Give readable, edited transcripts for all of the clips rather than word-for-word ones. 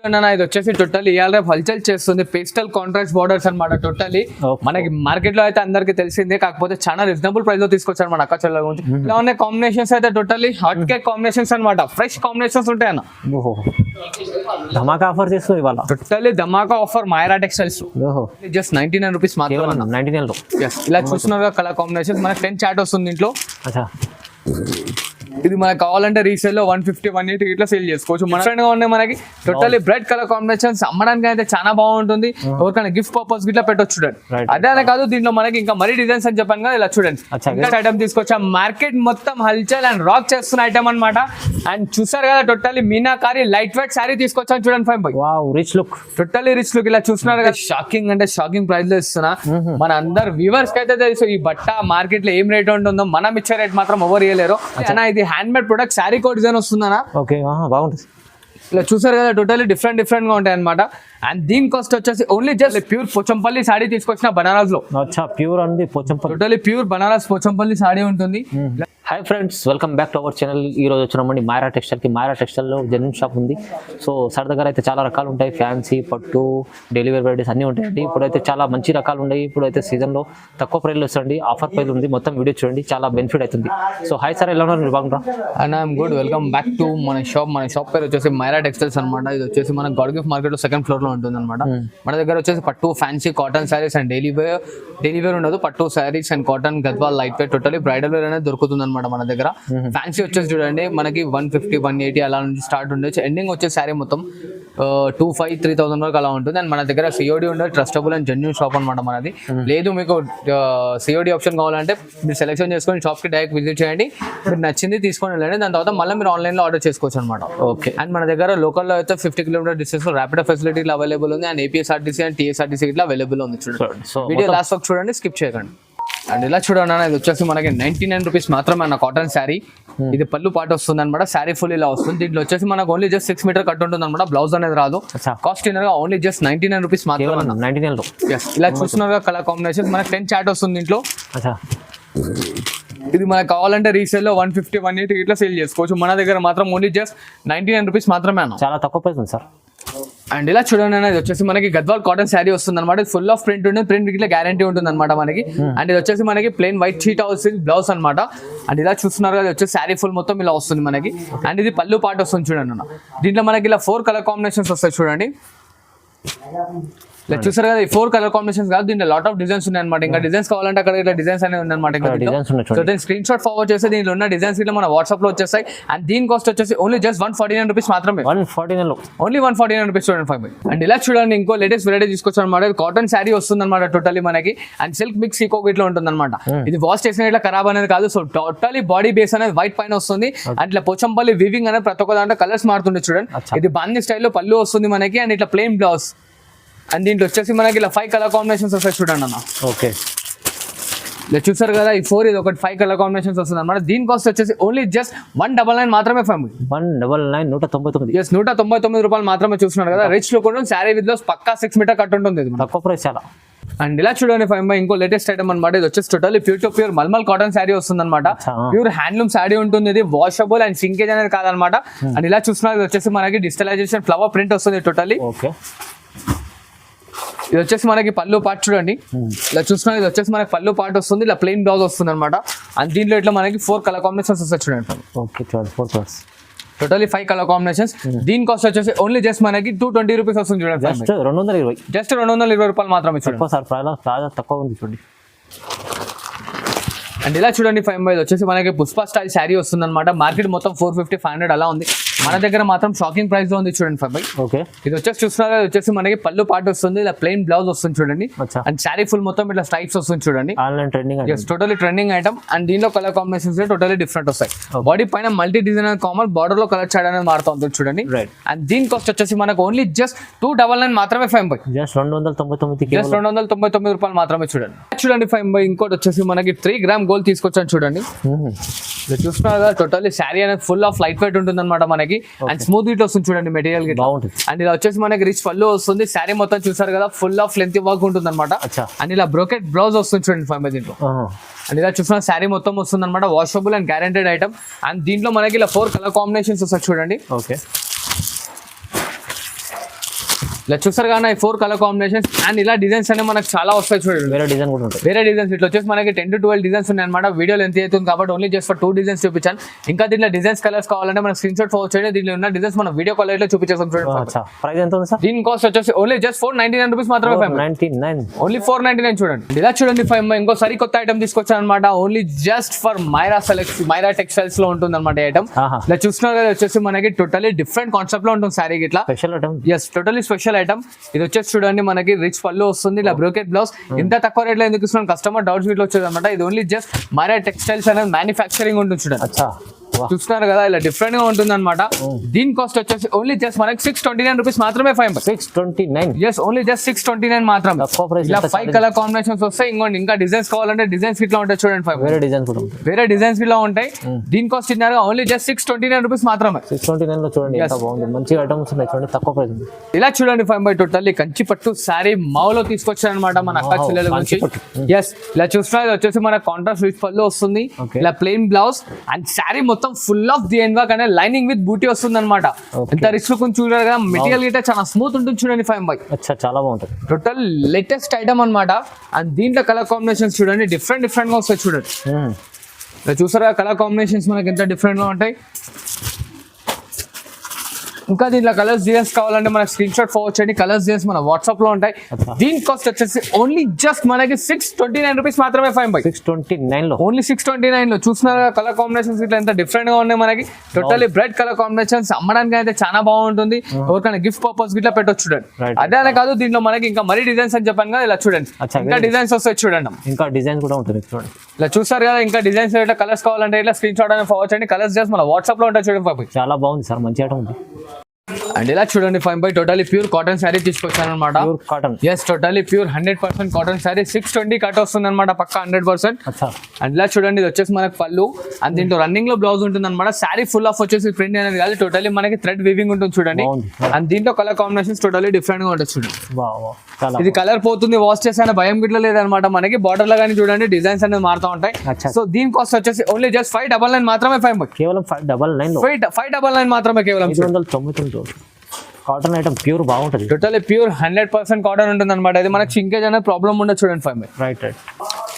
ఇది వచ్చేసి టోటల్ ఇవాళ హల్చల్ చేస్తుంది పేస్టల్ కాంట్రాస్ట్ బార్డర్స్ అనమాట. టోటల్లీ మనకి మార్కెట్ లో అయితే అందరికి తెలిసిందే, కాకపోతే చాలా రీజనబుల్ ప్రైస్ లో తీసుకొచ్చారు మన అక్క చెల్లెల గురించి. ఇలా ఉన్న కాంబినేషన్స్ అయితే టోటల్లీ హాట్ కేక్ కాంబినేషన్స్ అనమాట, ఫ్రెష్ కాంబినేషన్స్ ఉంటాయి అన్న. ధమాకా ఆఫర్ చేస్తుంది ఇవాళ, టోటల్లీ ధమాకా ఆఫర్ మాయరా టెక్స్టైల్స్. జస్ట్ 99 రూపీస్ మాత్రమే. 99 లో ఇలా చూస్తున్నారు కలర్ కాంబినేషన్. మనకి 10 చాట్ వస్తుంది దీంట్లో. ఇది మనకు కావాలంటే రీసేల్ లో 150, 180 ఇట్లా సేల్ చేసుకోవచ్చు. మన ఫ్రెండ్ గా ఉన్నాయి మనకి టోటల్లీ బ్రైట్ కలర్ కాంబినేషన్స్. అమ్మడానికి అయితే చాలా బాగుంటుంది, ఎవరికైనా గిఫ్ట్ పర్పస్ గిట్లా పెట్టొచ్చు చూడండి. అదే అనే కాదు, దీంట్లో మనకి ఇంకా మరీ డిజైన్స్ అని చెప్పాను కదా, ఇలా చూడండి ఇంకా ఐటమ్ తీసుకొచ్చా. మార్కెట్ మొత్తం హల్చల్ అండ్ రాక్ చేస్తున్న ఐటమ్ అనమాట. అండ్ చూసారు కదా totally meenakari light weight sari తీసుకొచ్చాను చూడండి. 5 rich look, totally rich look. ఇలా చూస్తున్నారు కదా, షాకింగ్ అంటే షాకింగ్ ప్రైస్ లో ఇస్తున్నా. మన అందరు వ్యూవర్స్ కి అయితే తెలుసు ఈ బట్ట మార్కెట్ లో ఏం రేట్ ఉంటుందో, మనం ఇచ్చే రేట్ మాత్రం ఎవరు ఇవ్వలేరు. ఇది handmade product, sari code design వస్తుందనా. ఓకే, బాగుంటుంది. ఇలా చూసారు కదా టోటల్లీ డిఫరెంట్ గా ఉంటాయి అనమాట. అండ్ దీని కాస్ట్ వచ్చేసి only just pure Pochampalli sari తీసుకొచ్చిన బనారస్ లో. ప్యూర్ అండి పోచంపల్లి, టోటల్లీ ప్యూర్ బనారస్ పోచంపల్లి సాడీ ఉంటుంది. Hi friends, welcome back to our channel. ఈ రోజు వచ్చినామండి మాయరా టెక్స్టైల్కి. మాయరా టెక్స్టైల్లో జెన్యున్ షాప్ ఉంది. సో సార్ దగ్గర అయితే చాలా రకాలు ఉంటాయి, ఫ్యాన్సీ, పట్టు, డెలివరీ వెరైటీస్ అన్నీ ఉంటాయండి. ఇప్పుడైతే చాలా మంచి రకాలు ఉన్నాయి. ఇప్పుడైతే సీజన్లో తక్కువ ప్రైస్లో వస్తుంది, ఆఫర్ ప్రైస్ ఉంది. మొత్తం వీడియో చూడండి, చాలా బెనిఫిట్ అవుతుంది. సో హాయ్ సార్, ఎలా ఉన్నారు మీరు? బాగుంటారా? And I'm good. Welcome back to మన షాప్. మన షాప్ పేరు వచ్చేసి మాయరా టెక్స్టైల్స్ అనమాట. ఇది వచ్చేసి మన గాడ్ గిఫ్ట్ మార్కెట్ లో 2nd ఫ్లోర్ లో ఉంటుంది అనమాట. మన దగ్గర వచ్చేసి పట్టు, fancy, cotton sarees and daily wear ఉండదు. పట్టు sarees and cotton, Gadwal, light weight, totally bridal wear అనేది దొరుకుతుంది అనమాట మన దగ్గర. ఫ్యాన్సీ వచ్చేసి చూడండి మనకి 150, 180 అలా నుంచి స్టార్ట్ ఉండొచ్చు. ఎండింగ్ వచ్చే శారీ మొత్తం 2500, 3000 వరకు అలా ఉంటుంది. అండ్ మన దగ్గర సిఓడి ఉండదు, ట్రస్టబుల్ అండ్ జెన్యూన్ షాప్ అనమాట మనది. లేదు మీకు సిఓడి ఆప్షన్ కావాలంటే మీరు సెలెక్షన్ చేసుకొని షాప్ కి డైరెక్ట్ విజిట్ చేయండి, మీరు నచ్చింది తీసుకొని వెళ్ళండి. దాని తర్వాత మళ్ళీ మీరు ఆన్లైన్ లో ఆర్డర్ చేసుకోవచ్చు అనమాట. ఓకే. అండ్ మన దగ్గర లోకల్లో అయితే 50 కిలోమీటర్ డిస్టెన్స్ లో ర్యాపిడో ఫెసిలిటీ అవైలబుల్ ఉంది. అండ్ ఏపీఎస్ఆర్టీసీ అండ్ టీఎస్ఆర్టీసీ ఇట్లా అవైలబుల్ ఉంది. చూడండి, వీడియో లాస్ట్ వరకు చూడండి, స్కిప్ చేయకండి. అండ్ ఇలా చూడండి అన్న, ఇది వచ్చేసి మనకి 99 రూపీస్ మాత్రమే అన్న కాటన్ శారీ. ఇది పళ్ళు పాటు వస్తుంది అనమాట. శారీ ఫుల్ ఇలా వస్తుంది. దీంట్లో వచ్చేసి మనకు ఓన్లీ జస్ట్ 6 మీటర్ కట్ ఉంటుంది అనమాట. బ్లౌజ్ అనేది రాదు. కాస్ట్ గా ఓన్లీ జస్ట్ 99 రూపీస్ మాత్రమే. 99 లో. ఇలా చూస్తున్నారు కలర్ కాంబినేషన్. మనకి 10 చాట్ వస్తుంది దీంట్లో. ఇది మనకు కావాలంటే రీసేల్ లో 150, 180 ఇట్లా సేల్ చేసుకోవచ్చు. మన దగ్గర మాత్రం ఓన్లీ జస్ట్ 99 రూపీస్ మాత్రమే అన్న. చాలా తక్కువ ప్రైస్ ఉంది సార్. అండ్ ఇలా చూడండి అనేది వచ్చేసి మనకి గద్వాల్ కాటన్ శారీ వస్తుంది అనమాట. ఫుల్ ఆఫ్ ప్రింట్ ఉంటుంది, ప్రింట్ ఇట్లా గ్యారంటీ ఉంటుంది అనమాట మనకి. అండ్ ఇది వచ్చేసి మనకి plain white sheet house blouse అనమాట. అండ్ ఇలా చూస్తున్నారు కదా, వచ్చేసి శారీ ఫుల్ మొత్తం ఇలా వస్తుంది మనకి. అండ్ ఇది పళ్ళు పాటు వస్తుంది చూడండి అన్న. దీంట్లో మనకి ఇలా 4 కలర్ కాంబినేషన్స్ వస్తాయి చూడండి. ఇలా చూసారు కదా, ఈ 4 కలర్ కాంబినేషన్స్ కాదు, దీంట్లో లాట్ ఆఫ్ డిజైన్స్ ఉన్నాయి అనమాట. ఇంకా డిజైన్స్ కావాలంటే అక్కడ ఇట్లా డిజైన్స్ అనేవి ఉందన్నమాట. సో దీని స్క్రీన్ షాట్ ఫార్వర్డ్ చేస్తే దీనిలో ఉన్న డిజైన్స్ ఇట్లా మన వాట్సాప్ లో వచ్చేస్తాయి. అండ్ దీని కాస్ట్ వచ్చేసి ఓన్లీ జస్ట్ 149 రూపీస్ మాత్రమే. 149 లో ఓన్లీ 149 రూపీస్ చూడండి. 5. అండ్ ఇలా చూడండి, ఇంకో లేటెస్ట్ వెరైటీ తీసుకొచ్చాను అనమాట. కాటన్ శారీ వస్తుంది అనమాట టోటలీ మనకి. అండ్ సిల్క్ మిక్స్ ఈకో ఇట్లా ఉంటుంది అనమాట. ఇది వాష్ చేసిన ఇట్లా ఖరాబ్ అనేది కాదు. సో టోటలీ బాడీ బేస్ అనేది వైట్ పైన వస్తుంది. అండ్ ఇట్లా పోచంపల్లి వీవింగ్ అనేది ప్రతి ఒక్క దాంట్లో కలర్స్ మారుతుండే చూడండి. ఇది బాందీ స్టైల్లో పళ్ళు వస్తుంది మనకి. అండ్ ఇట్లా ప్లెయిన్ బ్లౌజ్. అండ్ దీంట్లో వచ్చేసి మనకి ఇలా 5 కలర్ కాంబినేషన్స్ వస్తాయి చూడండి అన్న. ఓకే, ఇలా చూసారు కదా, ఈ 4 ఇది ఒకటి 5 కలర్ కాంబినేషన్స్ వస్తుంది అనమాట. దీని కాస్ట్ వచ్చేసి ఓన్లీ జస్ట్ 199 మాత్రమే. 199, 199. ఎస్, 199 రూపాయలు మాత్రమే. చూస్తున్నారు కదా, రిచ్ లుక్ ఉంటుంది. శారీ విత్ లో పక్కా 6 మీటర్ కట్ ఉంటుంది. తక్కువ ప్రైస్ చాలా. అండ్ ఇలా చూడండి 5 ఇంకో లేటెస్ట్ ఐటమ్ అనమాట. ఇది వచ్చేసి totally pure mulmul cotton sari వస్తుంది అనమాట. ప్యూర్ హ్యాండ్లూమ్ శారీ ఉంటుంది. ఇది వాషబుల్ అండ్ సింకేజ్ అనేది కాదనమాట. అండ్ ఇలా చూస్తున్నారు, ఇది వచ్చేసి మనకి డిజిటలైజేషన్ ఫ్లవర్ ప్రింట్ వస్తుంది టోటల్లీ. ఓకే. ఇది వచ్చేసి మనకి పళ్ళు పార్ట్ చూడండి. ఇలా చూస్తున్నా, ఇది వచ్చేసి మనకి పళ్ళు పార్ట్ వస్తుంది. ఇలా ప్లెయిన్ బ్లౌజ్ వస్తుంది అనమాట. అండ్ దీంట్లో ఇట్లా మనకి 4 కలర్ కాంబినేషన్స్ వస్తాయి చూడండి. Okay, 4 colours, totally 5 colour combinations. దీని కాస్ట్ వచ్చేసి ఓన్లీ జస్ట్ మనకి 220 రూపీస్ వస్తుంది చూడండి. జస్ట్ 220. జస్ట్ 220 రూపాయలు మాత్రమే చూడండి. సార్ తక్కువ ఉంది చూడండి. అండ్ ఇలా చూడండి 5 వచ్చేసి మనకి పుష్ప స్టైల్ శారీ వస్తుంది అనమాట. మార్కెట్ మొత్తం 450, 500 అలా ఉంది. మన దగ్గర మాత్రం షాకింగ్ ప్రైస్ లో ఉంది చూడండి 5. ఓకే. ఇది వచ్చేసి చూస్తున్నారు, వచ్చేసి మనకి పళ్ళు పాటు వస్తుంది. ఇలా ప్లెయిన్ బ్లౌజ్ వస్తుంది చూడండి. అండ్ శారీ ఫుల్ మొత్తం ఇట్లా స్ట్రైప్స్ వస్తుంది చూడండి. Online trending, totally trending item. And దీనిలో కలర్ కాంబినేషన్స్ టోటలీ డిఫరెంట్ వస్తాయి. బాడీ పైన మల్టీ డిజైన్ అనేది కామన్, బార్డర్ లో కలర్ షేడ్ అనేది మారుతూ ఉంటుంది చూడండి. అండ్ దీని కాస్ట్ వచ్చేసి మనకు ఓన్లీ జస్ట్ 299 మాత్రమే. 5 జస్ట్ 299, జస్ట్ 299 రూపాయలు మాత్రమే చూడండి. చూడండి 5 ఇంకోటి వచ్చేసి మనకి 3 గ్రామ్ గోల్డ్ తీసుకొచ్చాను చూడండి. చూస్తున్నారు కదా, టోటల్లీ శారీ అనేది ఫుల్ ఆఫ్ లైట్ వెయిట్ ఉంటుంది అనమాట మనకి. అండ్ స్మూత్ ఇట్ వస్తుంది చూడండి మెటీరియల్ కి. అండ్ ఇలా వచ్చేసి మనకి రిచ్ పళ్ళు వస్తుంది. శారీ మొత్తం చూసారు కదా, ఫుల్ ఆఫ్ లెంత్ వర్క్ ఉంటుంది అనమాట. అండ్ ఇలా బ్రోకెట్ బ్లౌజ్ వస్తుంది చూడండి 5 దీంట్లో. అండ్ ఇలా చూసిన శారీ మొత్తం వస్తుంది అనమాట. Washable and guaranteed item. And దీంట్లో మనకి ఇలా 4 కలర్ కాంబినేషన్స్ వస్తాయి చూడండి. ఓకే. ఇలా చూసారు కానీ 4 కలర్ కాంబినేషన్స్ అండ్ ఇలా డిజైన్స్ అనేవి మనకు చాలా వస్తాయి చూడండి. వేరే డిజైన్ కూడా ఉంటాయి. వేరే డిజైన్స్ ఇట్లా వచ్చేసి మనకి 10 to 12 డిజైన్స్ ఉన్నాయి అనమాట. వీడియోలో ఎంత అవుతుంది కాబట్టి ఓన్లీ జస్ట్ ఫర్ 2 డిజైన్స్ చూపించాను. ఇంకా దీంట్లో డిజైన్స్ కలర్స్ కావాలంటే మనం స్క్రీన్ షాట్ ఫోర్ చేయండి. దీంట్లో ఉన్న డిజైన్స్ మనం వీడియో కాల్ లో చూపించేస్తాం చూడండి. ప్రైస్ ఎంత ఉంది సార్? దీని కాస్ట్ వచ్చేసి ఓన్లీ జస్ట్ 499 రూపీస్ మాత్రమే. 499 ఓన్లీ 499 చూడండి. ఇలా చూడండి ఇంకోసారి కొత్త ఐటమ్ తీసుకొచ్చాను అనమాట. Only just for Myra Myra textiles లో ఉంటుంది అనమాట ఐటమ్. ఇలా చూస్తున్నారు కదా వచ్చేసి మనకి టోటలీ డిఫరెంట్ కాన్సెప్ట్ లో ఉంటుంది సారీ ఇట్లా. Special item. Yes totally special item. ఇది వచ్చేసి చూడండి మనకి రిచ్ పళ్ళు వస్తుంది. ఇలా బ్రోకెట్ బ్లౌజ్. ఇంత తక్కువ రేట్ లో ఎందుకు ఇస్తున్నాను కస్టమర్ డౌట్స్ వీటిలో వచ్చేది అనమాట. ఇది ఓన్లీ జస్ట్ మైరా టెక్స్టైల్స్ అనేది మ్యానుఫ్యాక్చరింగ్ ఉంటుంది చూడండి. చూస్తున్నారు కదా ఇలా డిఫరెంట్ గా ఉంటుంది అనమాట. దీని కాస్ట్ వచ్చేసి ఓన్లీ జస్ట్ మనకి 629 రూపీస్ మాత్రమే. 629. ఎస్ ఓన్లీ జస్ట్ 629 మాత్రమే. ఇలా 5 కలర్ కాంబినేషన్స్ వస్తాయి. ఇంకోటి ఇంకా డిజైన్స్ కావాలంటే డిజైన్స్ ఇట్లా ఉంటాయి చూడండి. వేరే డిజైన్స్ కూడా ఉంటాయి. వేరే డిజైన్స్ ఇలా ఉంటాయి. దీని కాస్ట్ ఇచ్చినారు ఓన్లీ జస్ట్ 629 రూపీస్ మాత్రమే. 629 లో చూడండి ఎంత బాగుంది. మంచి ఐటమ్స్ ఉన్నాయి చూడండి, తక్కువ ప్రైస్ ఉంది. ఇలా చూడండి 5 టోటల్లీ కంచి పట్టు శారీ మావులో తీసుకొచ్చారు అనమాట మన అక్క చెల్లెల గురించి. ఎస్ ఇలా చూస్తున్నారు వచ్చేసి మన కాంట్రాస్ట్ రిచ్ పళ్ళు వస్తుంది. ఇలా ప్లెయిన్ బ్లౌజ్ అండ్ శారీ మొత్తం full of the end work అనే లైనింగ్ విత్ బూటీ వస్తుంది అనమాట. ఎంత రిచ్ లుక్ చూడాలి కదా. మెటీరియల్ గిట్ట చాలా స్మూత్ ఉంటుంది చూడండి. 5 చాలా బాగుంటుంది. టోటల్ లేటెస్ట్ ఐటమ్ అనమాట. అండ్ దీంట్లో కలర్ కాంబినేషన్స్ చూడండి డిఫరెంట్ గా వస్తాయి చూడండి. చూసారా కలర్ కాంబినేషన్స్ మనకి ఎంత డిఫరెంట్ గా ఉంటాయి. ఇంకా దీంట్లో కలర్స్ డిజైన్స్ కావాలంటే మనకి స్క్రీన్ షాట్ ఫార్వర్డ్ చేయండి. కలర్స్ డిజైన్స్ మన వాట్సాప్ లో ఉంటాయి. దీని కాస్ట్ వచ్చేసి ఓన్లీ జస్ట్ మనకి 629 రూపీస్ మాత్రమే. 629 లో ఓన్లీ 629 లో. చూస్తున్నారు కలర్ కాంబినేషన్స్ ఇట్లా ఎంత డిఫరెంట్ గా ఉన్నాయి మనకి. టోటల్లీ బ్రైట్ కలర్ కాంబినేషన్స్ అమ్మడానికి అయితే చాలా బాగుంటుంది. ఎవరికైనా గిఫ్ట్ పర్పస్ గిట్లా పెట్టొచ్చు చూడండి. అదే కాదు దీంట్లో మనకి ఇంకా మరీ డిజైన్స్ అని చెప్పాను కదా. ఇలా చూడండి ఇంకా డిజైన్స్ వస్తాయి చూడండి. ఇంకా డిజైన్ కూడా ఉంటుంది చూడండి. ఇలా చూసారు కదా ఇంకా డిజైన్స్ ఇట్లా కలర్స్ కావాలంటే ఇట్లా స్క్రీన్ షాట్ అనేది ఫార్వర్డ్ చేయండి. కలర్స్ జస్ట్ మన వాట్సాప్ లో ఉంటాయి చూడండి. చాలా బాగుంది సార్, మంచి ఐటమ్ ఉంది. అండ్ ఇలా చూడండి 5 టోటలీ ప్యూర్ కాటన్ శారీ తీసుకొచ్చాను అనమాట. Cotton. Yes totally pure 100% cotton sari. 620 cut వస్తుంది అనమాట పక్క 100%. అండ్ ఇలా చూడండి ఇది వచ్చేసి మనకి పళ్ళు అండ్ దీంట్లో రన్నింగ్ లో బ్లౌజ్ ఉంటుంది అనమాట. శారీ ఫుల్ ఆఫ్ వచ్చేసి ప్రింట్ అనేది కాదు, టోటలీ మనకి థ్రెడ్ వీవింగ్ ఉంటుంది చూడండి. అండ్ దీంట్లో కలర్ కాంబినేషన్స్ టోటలీ డిఫరెంట్ గా ఉంటుంది చూడండి. ఇది కలర్ పోతుంది వాష్ చేసే భయం గిట్ల లేదనమాట మనకి. బార్డర్ లో కానీ చూడండి డిజైన్స్ అనేది మారుతూ ఉంటాయి. సో దీని కాస్ట్ వచ్చేసి ఓన్లీ జస్ట్ 599 మాత్రమే. 5 కేవలం 599 మాత్రమే కేవలం. 599 కాటన్ ఐటమ్ ప్యూర్ బాగుంటుంది. టోటలీ ప్యూర్ 100% కాటన్ ఉంటుంది అనమాట. ఇది మనకి చింకేజ్ అనేది ప్రాబ్లం ఉండదు చూడండి. 5 రైట్.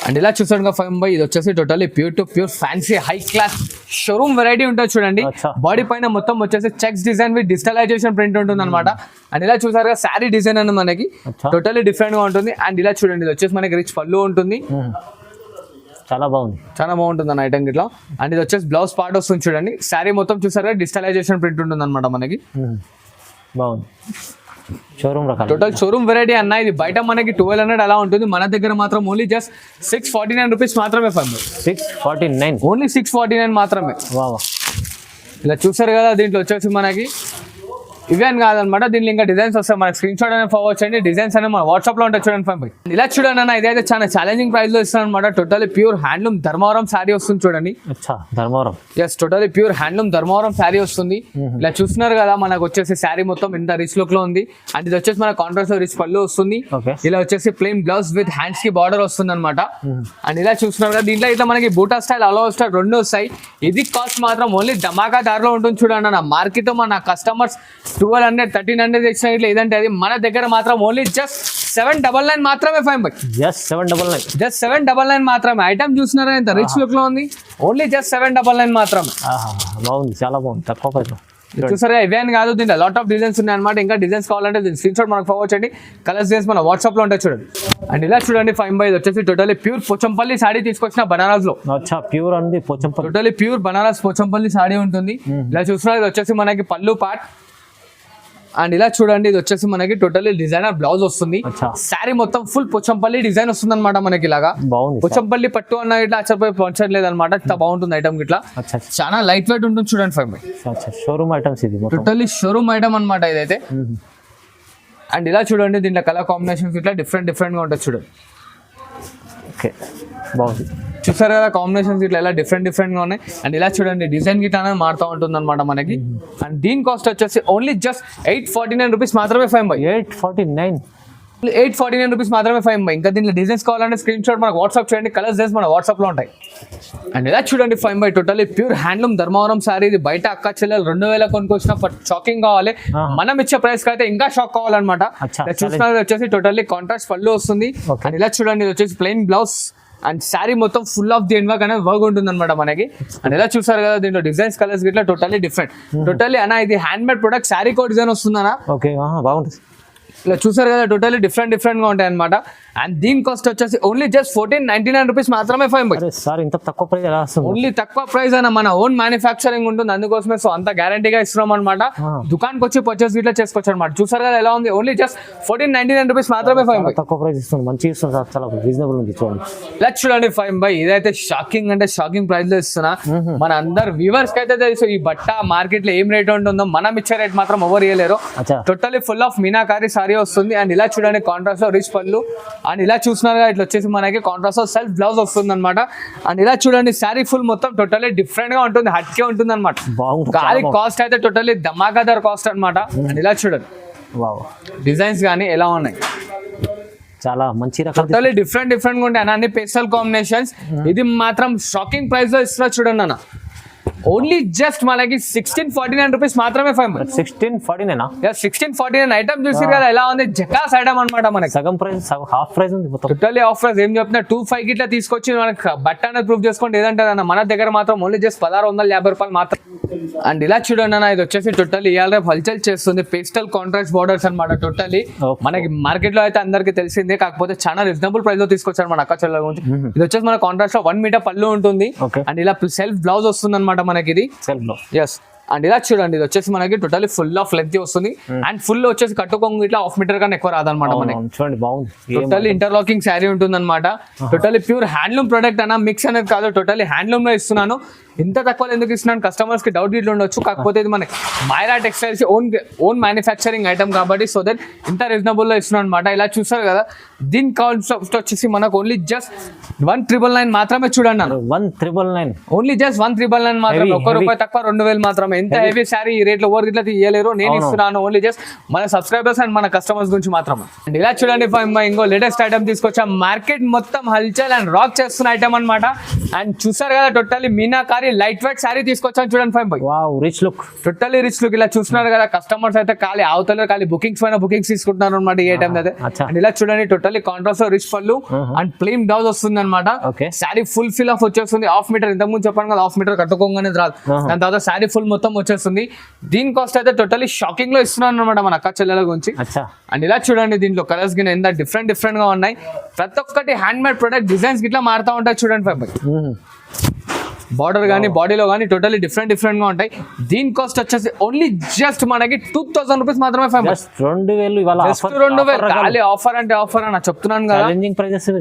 అండ్ ఇలా చూసాను 5 ఇది వచ్చేసి totally pure to pure fancy high class showroom variety ఉంటుంది చూడండి. బాడీ పైన మొత్తం వచ్చేసి checks design with digitalization print ఉంటుంది అనమాట. అండ్ ఇలా చూసారు కదా శారీ డిజైన్ అని మనకి టోటలీ డిఫరెంట్ గా ఉంటుంది. అండ్ ఇలా చూడండి ఇది వచ్చేసి మనకి రిచ్ పళ్ళు ఉంటుంది. చాలా బాగుంది, చాలా బాగుంటుంది అన్న ఐటమ్ ఇట్లా. అండ్ ఇది వచ్చేసి బ్లౌజ్ పార్ట్ వస్తుంది చూడండి. శారీ మొత్తం చూసారు కదా డిజిటలైజేషన్ ప్రింట్ ఉంటుంది అనమాట మనకి. బాగుంది. షోరూమ్ రకాలు టోటల్ షోరూమ్ వెరైటీ అన్న. ఇది బయట మనకి 1200 అలా ఉంటుంది, మన దగ్గర మాత్రం ఓన్లీ జస్ట్ 649 రూపీస్ మాత్రమే. 649 ఓన్లీ 649 మాత్రమే. ఇలా చూసారు కదా దీంట్లో వచ్చేసి మనకి ఇవే అని కాదనమాట. దీంట్లో ఇంకా డిజైన్స్ వస్తాయి. మనకి స్క్రీన్ షాట్ అనేది ఫార్వర్డ్ చేయండి. డిజైన్స్ అనేది మన వాట్సాప్ లో ఉంటాయి చూడండి. 5 ఇలా చూడండి అన్న ఇదైతే చాలా ఛాలెంజింగ్ ప్రైస్ లో ఇస్తాను అనమాట. Totally pure handloom Dharmavaram sari వస్తుంది చూడండి. Dharmavaram. Yes totally pure handloom Dharmavaram sari వస్తుంది. ఇలా చూస్తున్నారు కదా మనకు వచ్చేసి శారీ మొత్తం ఇంత రిచ్ లుక్ లో ఉంది. అండ్ ఇది వచ్చేసి మన కాంట్రాస్ట్ రిచ్ పళ్ళు వస్తుంది. ఇలా వచ్చేసి ప్లెయిన్ బ్లౌజ్ విత్ హ్యాండ్స్ కి బార్డర్ వస్తుంది అనమాట. అండ్ ఇలా చూస్తున్నారు కదా దీంట్లో ఇట్లా మనకి బూటా స్టైల్ అలో స్టైల్ రెండు వస్తాయి. ఇది కాస్ట్ మాత్రం ఓన్లీ ధమాకా ధరలో ఉంటుంది చూడండి అన్న. మార్కెట్ మన కస్టమర్స్ 1200 1300 ఇచ్చిన ఇట్లా ఏదంటే అది మన దగ్గర మాత్రం ఓన్లీ జస్ట్ 799 మాత్రమే. 5 జస్ట్ 799 మాత్రమే. ఐటమ్ చూస్తున్నారా ఎంత రిచ్ లుక్ లో ఉంది. ఓన్లీ జస్ట్ 799 మాత్రమే. బాగుంది, చాలా బాగుంది, తక్కువ ప్రైస్. చూసారా ఇవే అని కాదు దీంట్లో లాట్ ఆఫ్ డిజైన్స్ ఉన్నాయి అనమాట. ఇంకా డిజైన్స్ కావాలంటే దీని స్క్రీన్ షాట్ మనకు ఫార్వర్డ్ చేయండి. కలర్స్ డిజైన్స్ మన వాట్సాప్ లో ఉంటాయి చూడండి. అండ్ ఇలా చూడండి 5 వచ్చేసి టోటలీ ప్యూర్ పోచంపల్లి సాడీ తీసుకొచ్చిన బనారస్ లో. ప్యూర్ అండి పోచంపల్లి. టోటలీ ప్యూర్ బనారస్ పోచంపల్లి సాడీ ఉంటుంది. ఇలా చూస్తున్నారు ఇది వచ్చేసి మనకి పళ్ళు పార్ట్. అండ్ ఇలా చూడండి ఇది వచ్చేసి మనకి టోటల్లీ డిజైనర్ బ్లౌజ్ వస్తుంది. శారీ మొత్తం ఫుల్ పోచంపల్లి డిజైన్ వస్తుంది అనమాట మనకి. ఇలాగా పోచంపల్లి పట్టు అన్న ఇట్లా అచ్చపోయి పంచలేదు అనమాట. ఇంత బాగుంటుంది ఐటమ్ ఇట్లా. చాలా లైట్ వెయిట్ ఉంటుంది చూడండి. 5 షోరూమ్ ఐటమ్స్ ఇది టోటల్లీ షోరూమ్ ఐటమ్ అనమాట ఇదైతే. అండ్ ఇలా చూడండి దీంట్లో కలర్ కాంబినేషన్స్ ఇట్లా డిఫరెంట్ గా ఉంటుంది చూడండి. ఓకే బాగుంది. చూసారు కదా కాంబినేషన్స్ ఇట్లా ఎలా డిఫరెంట్ గా ఉన్నాయి. అండ్ ఇలా చూడండి డిజైన్ గిట్ అనేది మారుతూ ఉంటుంది అనమాట మనకి. అండ్ దీని కాస్ట్ వచ్చేసి ఓన్లీ జస్ట్ 849 రూపీస్ మాత్రమే. 849 849 రూపీస్ మాత్రమే ఫైవ్ బై. ఇంకా దీంట్లో డిజైన్స్ కావాలంటే స్క్రీన్ షాట్ మనకు వాట్సాప్ చేయండి, కలర్స్ డేస్ మన వాట్సాప్ లో ఉంటాయి. అండ్ ఇలా చూడండి five by totally pure handloom Dharmavaram sorry. ఇది బయట అక్క చెల్లెలు 2000 కొనుకొచ్చిన షాకింగ్ కావాలి, మనం ఇచ్చే ప్రైస్ కి అయితే ఇంకా షాక్ కావాలన్నమాట. చూస్తున్నారు వచ్చేసి టోటల్లీ కాంట్రాస్ట్ పళ్ళు వస్తుంది. అండ్ ఇలా చూడండి ఇది వచ్చేసి ప్లెయిన్ బ్లౌజ్ అండ్ శారీ మొత్తం full of the end work అనేది వర్క్ ఉంటుంది అనమాట మనకి. అండ్ ఎలా చూసారు కదా దీంట్లో డిజైన్స్ కలర్స్ గిట్లా టోటల్లీ డిఫరెంట్. టోటల్లీ అన్న ఇది హ్యాండ్ మేడ్ ప్రొడక్ట్, శారీ కో డిజైన్ వస్తుందన్నా. ఓకే బాగుంటుంది. ఇలా చూసారు కదా టోటల్లీ డిఫరెంట్ గా ఉంటాయి అనమాట. అండ్ దీని కాస్ట్ వచ్చేసి ఓన్లీ జస్ట్ 1499 రూపీస్ మాత్రమే ఫైవ్ బై. సార్ ఇంత తక్కువ ప్రైస్ ఎలా వస్తుంది? ఓన్లీ తక్కువ ప్రైస్ అయినా మన ఓన్ మ్యానుఫ్యాక్చరింగ్ ఉంటుంది, అందుకోసమే సో అంత గ్యారంటీగా ఇస్తున్నాం అనమాట. దుకాణానికి వచ్చి పర్చేస్ ఇట్లా చేసుకోవచ్చు అనమాట. చూసారు కదా ఎలా ఉంది, ఓన్లీ జస్ట్ 1499 రూపీస్ మాత్రమే ఫైవ్ బై. తక్కువ ప్రైస్ ఇస్తుంది, మంచిగా ఇస్తుంది సార్, చాలా రీజనబుల్ ఉంది చూడండి. ఇలా చూడండి ఫైవ్ బై, ఇదైతే షాకింగ్ అంటే షాకింగ్ ప్రైస్ లో ఇస్తున్నా. మన అందరు వ్యూవర్స్ కి అయితే తెలుసు ఈ బట్ట మార్కెట్ లో ఏం రేట్ ఉంటుందో, మనం ఇచ్చే రేట్ మాత్రం ఎవరు ఇవ్వలేరు. Totally full of meenakari sorry వస్తుంది. అండ్ ఇలా చూడండి కాంట్రాస్ట్ లో రిచ్ పళ్ళు. అండ్ ఇలా చూస్తున్నారు ఇట్లా వచ్చేసి మనకి కాంట్రాస్ట్ సెల్ఫ్ బ్లౌజ్ వస్తుంది అనమాట. అండ్ ఇలా చూడండి శారీ ఫుల్ మొత్తం టోటల్లీ డిఫరెంట్ గా ఉంటుంది, హట్కే ఉంటుంది అనమాట. గాలి కాస్ట్ అయితే టోటల్లీ ధమాకాదార్ కాస్ట్ అనమాట. అండ్ ఇలా చూడండి డిజైన్స్ కానీ ఎలా ఉన్నాయి, చాలా మంచి రకాలు, టోటల్లీ డిఫరెంట్ గా ఉంటాయి అన్ని పేస్టల్ కాంబినేషన్స్. ఇది మాత్రం షాకింగ్ ప్రైస్ లో ఇస్తున్నా చూడండి అన్న. ఓన్లీ జస్ట్ మనకి 1649 రూపీస్ మాత్రమే ఫైవ్. 1649 ఐటమ్ చూసారు కదా ఎలా ఉంది, జకాస్ ఐటమ్ అనమాట. మనకి సగం ప్రైస్, హాఫ్ ప్రైస్ ఉంది మొత్తం. టోటల్లీ ఆఫ్ ప్రైస్ ఏం చెప్తున్నా 25 కి ఇట్లా తీసుకొచ్చి మనకి బట్ట అనేది ప్రూఫ్ చేసుకోండి ఏదంటే అన్న. మన దగ్గర మాత్రం ఓన్లీ జస్ట్ 1650 రూపాయలు మాత్రం. అండ్ ఇలా చూడండి అన్న ఇది వచ్చేసి టోటల్లీ ఇవాళ రేపు హల్చల్ చేస్తుంది, పేస్టల్ కాంట్రాస్ట్ బార్డర్స్ అనమాట. టోటల్లీ మనకి మార్కెట్ లో అయితే అందరికి తెలిసిందే, కాకపోతే చాలా రీజనబుల్ ప్రైస్ లో తీసుకొచ్చారు మన అక్క చెల్లెల గురించి. ఇది వచ్చేసి మన కాంట్రాస్ట్ లో 1 మీటర్ పళ్ళు ఉంటుంది. అండ్ ఇలా సెల్ఫ్ బ్లౌజ్ వస్తుంది అనమాట మనకి. ఇది సెల్ఫ్ బ్లౌజ్. ఎస్. అండ్ ఇలా చూడండి ఇది వచ్చేసి మనకి టోటల్లీ ఫుల్ ఆఫ్ లెంత్ వస్తుంది. అండ్ ఫుల్ వచ్చేసి కట్టుకోంగు ఇట్లా హాఫ్ మీటర్ కన్నా ఎక్కువ రాదనమాట మనకి. చూడండి బాగుంది, టోటల్లీ ఇంటర్లాకింగ్ శారీ ఉంటుంది అనమాట. టోటల్లీ ప్యూర్ హ్యాండ్లూమ్ ప్రొడక్ట్ అన్న, మిక్స్ అనేది కాదు, టోటల్లీ హ్యాండ్లూమ్ లో ఇస్తున్నాను. ఇంత తక్కువ ఎందుకు ఇస్తున్నాను కస్టమర్స్ కి డౌట్ ఇట్లా ఉండొచ్చు, కాకపోతే ఇది మనకి Myra textiles own manufacturing item కాబట్టి సో దట్ ఇంత రీజనబుల్ లో ఇస్తున్నాను అనమాట. ఇలా చూసారు కదా దీని కాన్సెప్ట్ వచ్చేసి మనకు ఓన్లీ జస్ట్ 1999 మాత్రమే చూడండి అన్న. 1999 ఓన్లీ జస్ట్ 1999 మాత్రమే, ₹1 తక్కువ 2000 మాత్రమే. ఇంత హెవీ శారీ ఈ రేట్ లో ఓవర్ ఇట్లా ఇయ్యలేరు, నేను ఇస్తున్నాను ఓన్లీ జస్ట్ మన సబ్స్క్రైబర్స్ అండ్ మన కస్టమర్స్ గురించి మాత్రమే. అండ్ ఇలా చూడండి ఇంకో లేటెస్ట్ ఐటమ్ తీసుకొచ్చా, మార్కెట్ మొత్తం హల్చల్ అండ్ రాక్ చేస్తున్న ఐటమ్ అనమాట. అండ్ చూసారు కదా totally meenakari light weight sari తీసుకొచ్చాను చూడండి five by. Rich look, totally rich look. ఇలా చూస్తున్నారు కదా కస్టమర్స్ అయితే ఖాళీ అవతల ఖాళీ బుకింగ్స్ పైన బుకింగ్స్ తీసుకుంటున్నారు అనమాట ఈ ఐటమ్ అయితే. అండ్ ఇలా చూడండి టోటల్లీ కాంట్రాస్ట్ రిచ్ పళ్ళు అండ్ ప్లెయిన్ బ్లౌజ్ వస్తుంది అనమాట. శారీ ఫుల్ ఫిల్ ఆఫ్ వచ్చేస్తుంది, హాఫ్ మీటర్ ఇంతకు ముందు చెప్పాను కదా, హాఫ్ మీటర్ కట్టుకోగానే రాదు. దాని తర్వాత శారీ ఫుల్ మొత్తం వచ్చేస్తుంది. దీని కాస్ట్ అయితే టోటల్లీ షాకింగ్ లో ఇస్తున్నాను అనమాట మన అక్క చెల్లెల గురించి. అండ్ ఇలా చూడండి దీంట్లో కలర్స్ గిన ఎంత డిఫరెంట్ గా ఉన్నాయి. ప్రతి ఒక్కటి హ్యాండ్ మేడ్ ప్రొడక్ట్, డిజైన్స్ గిట్లా మారుతా ఉంటాయి చూడండి ఫైవ్ బై. బార్డర్ కానీ బాడీలో కానీ టోటల్లీ డిఫరెంట్ గా ఉంటాయి. దీని కాస్ట్ వచ్చేసి ఓన్లీ జస్ట్ మనకి 2000 రూపీస్ మాత్రమే ఫైవ్. 2000 ఖాళీ ఆఫర్ అంటే ఆఫర్ అని చెప్తున్నాను కదా,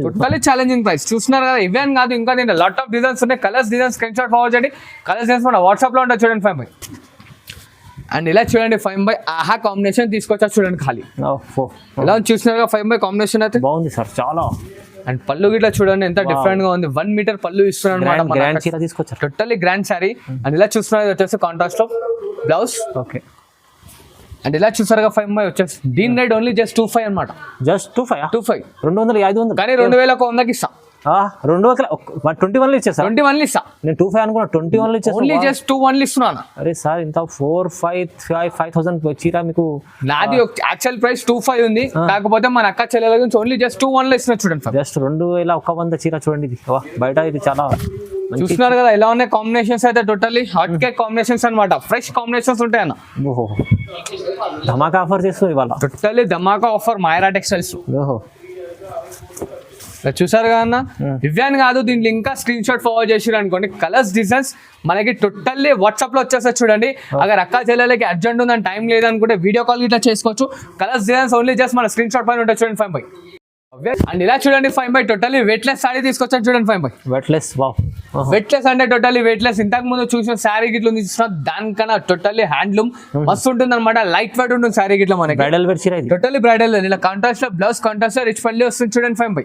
టోటల్లీ ఛాలెంజింగ్ ప్రైస్. చూస్తున్నారు కదా ఇవేం కాదు, ఇంకా దీంట్లో లాట్ ఆఫ్ డిజైన్స్ ఉన్నాయి. Colours designs screen shot forward చేయండి, కలర్స్ డిజైన్స్ మన వాట్సాప్ లో ఉంటాయి చూడండి ఫైవ్ బై. అండ్ ఇలా చూడండి ఫైవ్ బై ఆహా కాంబినేషన్ తీసుకొచ్చా చూడండి ఖాళీ ఎలా చూస్తున్నారు కదా ఫైవ్ బై కాంబినేషన్ అయితే బాగుంది సార్ చాలా. అండ్ పళ్ళు గిట్లా చూడండి ఎంత డిఫరెంట్ గా ఉంది, 1 మీటర్ పళ్ళు ఇస్తున్నాను అనమాట, టోటల్లీ గ్రాండ్ శారీ. అండ్ ఇలా చూస్తున్నారు వచ్చేసి కాంట్రాస్ట్ లో బ్లౌజ్. ఓకే. అండ్ ఇలా చూసారుగా ఫైవ్ బై వచ్చేసి దీని రేట్ ఓన్లీ జస్ట్ 25 అనమాట. జస్ట్ 25 200 కానీ 2100కి ఇస్తాం. 21 ఇచ్చేసా, 21 ఇస్తా. నేను 25 అనుకున్నా, 21 ఇచ్చేసా. ఓన్లీ జస్ట్ 21 ఇస్తున్నాను. అరే సార్ ఇంత 4,500 చీర మీకు. నాది యాక్చువల్ ప్రైస్ 25 ఉంది, కాకపోతే మన అక్క చెల్లెల గురించి ఓన్లీ జస్ట్ 21 లో ఇస్తున్నా చూడండి. జస్ట్ 2100 చీర చూడండి, ఇది బయట ఇది చాలా చూస్తున్నారు కదా ఎలా ఉన్నాయి కాంబినేషన్స్ అయితే టోటల్లీ హాట్ కేక్ కాంబినేషన్స్ అనమాట, ఫ్రెష్ కాంబినేషన్స్ ఉంటాయి అన్న. ధమాకా ఆఫర్ చేస్తుంది ఇవాళ, టోటల్లీ ధమాకా ఆఫర్ మైరా టెక్స్టైల్స్. చూసారు కదా అన్న, ఇవ్వని కాదు దీంట్లో ఇంకా స్క్రీన్ షాట్ ఫార్వర్డ్ చేసిరు అనుకోండి, కలర్స్ డిజైన్స్ మనకి టోటల్లీ వాట్సాప్ లో వచ్చేస్తారు చూడండి. అगर అక్క చెల్లెలకి అర్జెంట్ ఉందని టైం లేదనుకుంటే వీడియో కాల్ ఇట్లా చేసుకోవచ్చు. కలర్స్ డిజైన్స్ ఓన్లీ జస్ట్ మన స్క్రీన్ షాట్ పైన ఉంటాయి చూడండి ఫైవ్ బై. అండ్ ఇలా చూడండి five by totally weightless sorry తీసుకొచ్చాను చూడండి ఫైవ్ బై. వెయిట్లెస్ అంటే టోటల్లీ వెయిట్లెస్. ఇంతకు ముందు చూసిన శారీ గిట్లు చూసిన దానికన్నా టోటల్లీ హ్యాండ్లూమ్ మస్తు ఉంటుంది అనమాట, లైట్ వెయిట్ ఉంటుంది శారీ గిట్ల మనకి. బ్రైడల్ వేర్ చీర, టోటల్లీ బ్రైడల్. ఇలా కాంట్రాస్ట్ లో బ్లౌజ్ కాంట్రాస్ట్ లో రిచ్ పల్లి వస్తుంది చూడండి ఫైవ్ బై.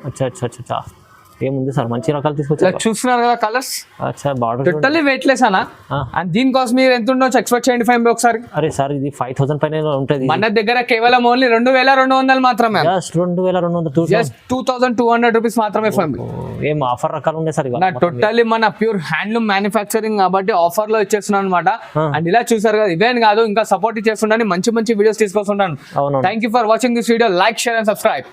ఏముంది సార్ మంచి రకాలు ఇలా తీసుకొచ్చారు. చూస్తున్నారు కదా colours sir border totally weightless అన్న. ఆ. అండ్ దీనికోసం మీరు ఎంత ఉండొచ్చు ఎక్స్పెక్ట్ చేయండి ఫైవ్ ఒకసారి. అరే సార్ ఇది 5,000 పైన ఉంటుంది. మన దగ్గర కేవలం ఓన్లీ 2,200 మాత్రమే. జస్ట్ 2,200 జస్ట్ 2,200 రూపీస్ మాత్రమే ఫైవ్. ఏం ఆఫర్ రకాలు ఉన్నాయి సార్ ఇవాళ? టోటల్లీ మన ప్యూర్ హ్యాండ్లూమ్ మ్యానుఫ్యాక్చరింగ్ కాబట్టి ఆఫర్ లో ఇచ్చేస్తున్నాను అనమాట. అండ్ ఇలా చూసారు కదా, ఇవేం కాదు ఇంకా సపోర్ట్ చేస్తుండని మంచి మంచి వీడియోస్ తీసుకొస్తుంటాను. అవును. Thank you for watching this video. Like, share and subscribe.